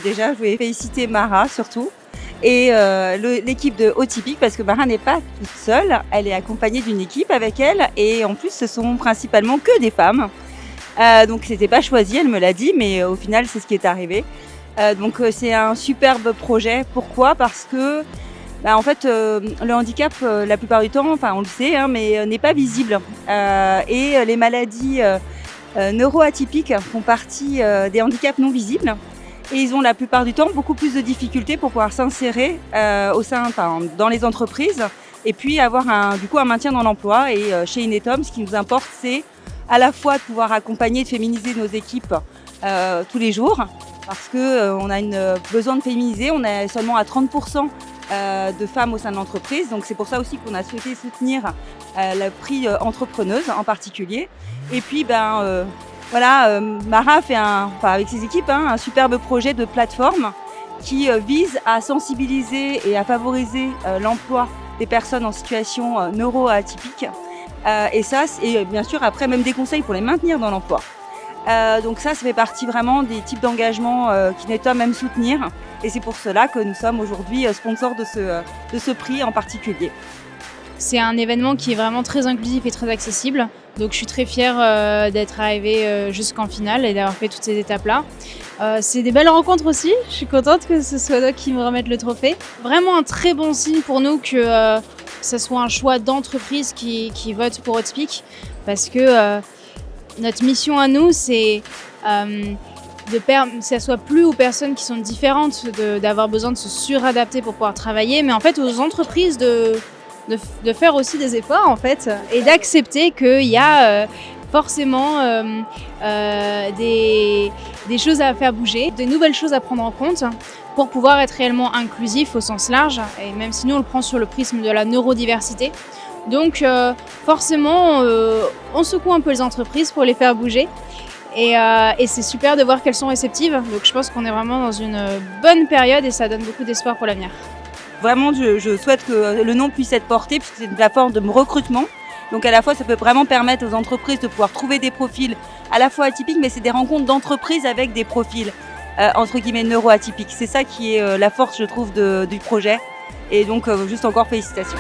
déjà, je voulais féliciter Mara surtout et l'équipe de Atypique parce que Mara n'est pas toute seule, elle est accompagnée d'une équipe avec elle et en plus ce sont principalement que des femmes. Donc c'était pas choisi, elle me l'a dit, mais au final c'est ce qui est arrivé. C'est un superbe projet. Pourquoi ? Parce que en fait, le handicap, la plupart du temps, enfin on le sait, hein, mais n'est pas visible. Et les maladies neuroatypiques font partie des handicaps non visibles. Et ils ont la plupart du temps beaucoup plus de difficultés pour pouvoir s'insérer dans les entreprises et puis avoir un maintien dans l'emploi. Et chez Inetom, ce qui nous importe, c'est à la fois de pouvoir accompagner, de féminiser nos équipes tous les jours, parce qu'on a besoin de féminiser. On est seulement à 30% de femmes au sein de l'entreprise. Donc c'est pour ça aussi qu'on a souhaité soutenir le prix entrepreneuse en particulier. Et puis Mara fait avec ses équipes un superbe projet de plateforme qui vise à sensibiliser et à favoriser l'emploi des personnes en situation neuroatypique. Et bien sûr après même des conseils pour les maintenir dans l'emploi. Donc ça fait partie vraiment des types d'engagements qu'Inetom aime soutenir. Et c'est pour cela que nous sommes aujourd'hui sponsors de ce prix en particulier. C'est un événement qui est vraiment très inclusif et très accessible. Donc je suis très fière d'être arrivée jusqu'en finale et d'avoir fait toutes ces étapes-là. C'est des belles rencontres aussi. Je suis contente que ce soit eux qui me remettent le trophée. Vraiment un très bon signe pour nous que ce soit un choix d'entreprise qui vote pour Atypique. Parce que notre mission à nous, c'est que ça soit plus aux personnes qui sont différentes d'avoir besoin de se suradapter pour pouvoir travailler, mais en fait aux entreprises de faire aussi des efforts en fait et d'accepter qu'il y a forcément des choses à faire bouger, des nouvelles choses à prendre en compte pour pouvoir être réellement inclusif au sens large, et même si nous on le prend sur le prisme de la neurodiversité. Donc forcément on secoue un peu les entreprises pour les faire bouger et c'est super de voir qu'elles sont réceptives. Donc je pense qu'on est vraiment dans une bonne période et ça donne beaucoup d'espoir pour l'avenir. Vraiment, je souhaite que le nom puisse être porté puisque c'est une plateforme de recrutement. Donc à la fois, ça peut vraiment permettre aux entreprises de pouvoir trouver des profils à la fois atypiques, mais c'est des rencontres d'entreprises avec des profils entre guillemets neuroatypiques. C'est ça qui est la force, je trouve, du projet. Et donc, juste encore félicitations.